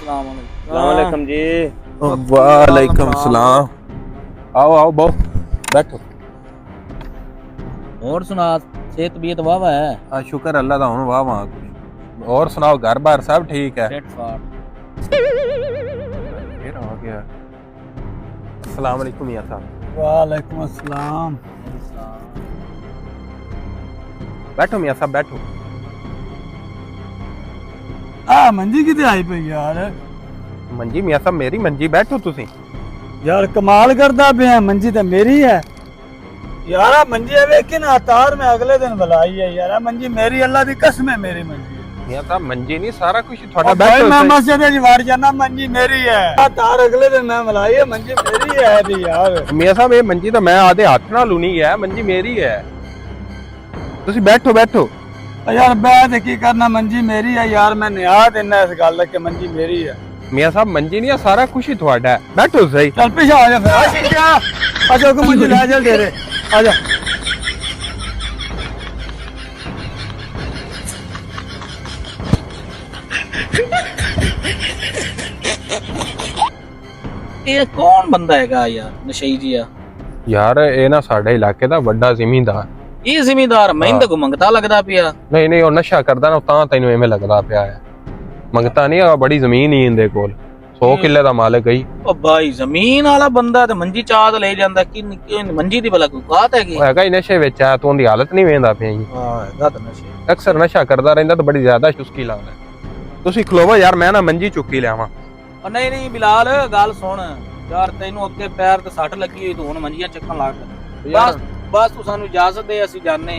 अस्सलाम जी। वालेकुम सलाम। आओ आओ बहु बैठो। और सुना सेहत तबीयत वाह है? शुक्र अल्लाह दा हुण वाह वाह। और सुनाओ घर बार सब ठीक है? फिट फाट। फिर हो गया। अस्सलाम वालेकुम मियां साहब। वालेकुम अस्सलाम। बैठो मियां साहब बैठो। मंजी किते आई पई यार? मंजी मियां साहब मेरी मंजी, बैठो तुसी। यार कमाल करदा पिया, मंजी ते मेरी है यार। मंजी वेखी ना तार में अगले दिन बुलाई है यार। मंजी मेरी, अल्लाह दी कसम है मेरी मंजी। मियां साहब मंजी नहीं सारा कुछ थोड़ा भाई बैठो। मैं मस्जिद च वड़ जाना, मंजी मेरी है। तार अगले दिन मैं बुलाई है, मंजी मेरी है दी यार। मियां साहब ये मंजी तो मैं आधे हाथ नाल लूनी है, मंजी मेरी है। तुसी बैठो बैठो। यार बैठ की करना, मंजी मेरी है यार। मैं न्या देना इस गल के मंजी मेरी है। मियां साहब मंजी नहीं है सारा कुछ ही थोड़ा है, बैठो सही। चल पीछे आ जा फिर। अच्छा को मंजी ले चल तेरे, आ जा। ये कौन बंदा हैगा यार नशई जिया? यार ये ना साडे इलाके दा बड़ा जिमींदार। ये जिमीदार मैंने तो मंगता लगदा पिया। नहीं नहीं, वो नशा करदा ना तां तैनू एवें लगदा पिया है। मंगता नहीं, बड़ी जमीन ही इंदे कोल 100 किले दा मालिक है। ओ भाई जमीन वाला बंदा ते मंजी चाह ले जांदा कि मंजी दी भला कोई बात हैगी? हैगा ही नशे विच है, तू उंदी हालत नहीं वेंदा पिया। हां हैगा तो नशे। अक्सर नशा करदा रहिंदा तो बड़ी ज्यादा चुस्की लांदा। तुसी खलोवो यार, मैं ना मंजी चुक्की लियावां। ओ नहीं नहीं बिलाल गल सुन यार, तैनू अगे पैर ते सट लगी हुई, तू हुण मंजियां चक्कन लग। बस बस तू सानू इजाजत दे, ਅਸੀਂ जाने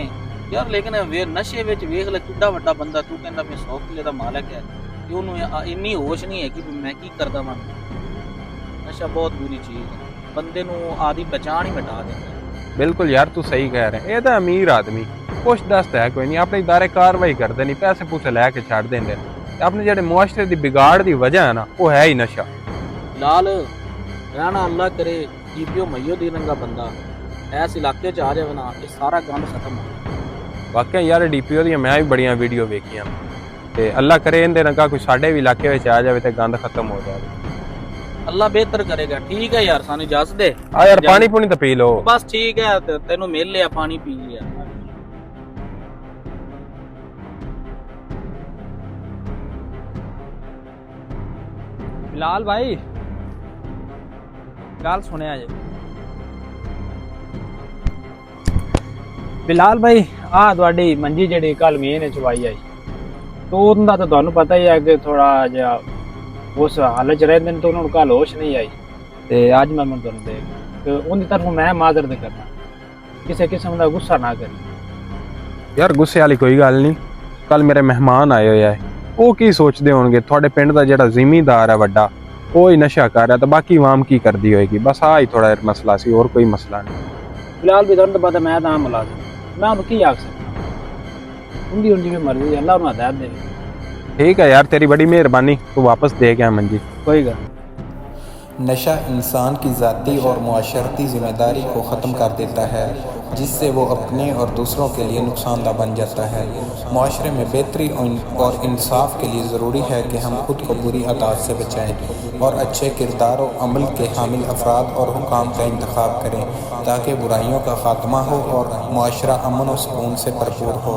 यार। लेकिन वे नशे विच वेख ले किड्डा वड्डा बंदा, तू कहंदा मैं 100 किले दा मालिक है कि ओनू इन्नी होश नहीं है कि मैं की करदा वां। नशा बहुत बुरी चीज है, बंदे नू आदी पहचान ही मिटा देंदा है। बिल्कुल यार तू सही कह रहा है। ये तो अमीर आदमी कुछ दसता है कोई नहीं, अपने इदारे कार्रवाई करते नहीं, पैसे पूसे लैके छड़ देंगे। अपने जेडे मुआशरे दी बिगाड़ दी वजह है ना, वो है ही नशा। लाल रहना अल्लाह करे जीपीओ मइयो दी रंगा बंदा ऐस इलाके च आ जावे ना, ये सारा गंद खत्म हो। वाकई यार डीपीओ दी मैं भी बड़ियां वीडियो वेखियां ते अल्लाह करे इहदे रंगा कोई साडे भी इलाके विच आ जावे ते गंद खत्म हो जावे। अल्लाह बेहतर करेगा। ठीक है यार, सानू इजाजत दे। आ यार पानी पुनी तो पी लो। बस ठीक है, तेनू मिल लिया, पानी पी लिया। बिलाल भाई गल सुने जे। बिलाल भाई आ तुहाडी मंजी जेडी कल मीं ने चवाई आई, तो उनका तो तुहानू पता ही है कि थोड़ा जिहा उस हालत च रहिंदे ने, तो उन्होंने कल होश नहीं आई। ते अज मैं तुहानू दे ते उनकी तरफों मैं माजरत करना, किसी किस्म का गुस्सा ना करी। यार गुस्से वाली कोई गल नहीं। कल मेरे मेहमान आए हुए है, वो की सोचते होंगे थोड़े पिंड का जेड़ा जिमींदार है वड्डा, वो ही नशा कर रहा, तो बाकी आवाम की करती होएगी। बस आ ही थोड़ा मसला सी, और कोई मसला नहीं। बिलाल भी तुहानू तो पता मैं तो मुलाजिम, मैं उन्हें की आख सकता। उनकी उनकी भी मर्जी, अल्लाह उन्हें हदायत दे। ठीक है यार, तेरी बड़ी मेहरबानी, तू वापस दे गया मंजी। कोई गल। नशा इंसान की ज़ाती और मुआशरती ज़िम्मेदारी को ख़त्म कर देता है, जिससे वो अपने और दूसरों के लिए नुकसानदा बन जाता है। मुआशरे में बेहतरी और इंसाफ के लिए ज़रूरी है कि हम खुद को बुरी आदत से बचाएं और अच्छे किरदार और अमल के हामिल अफराद और हुकाम का इंतखाब करें, ताकि बुराइयों का ख़ात्मा हो और मुआशरा अमन और सुकून से भरपूर हो।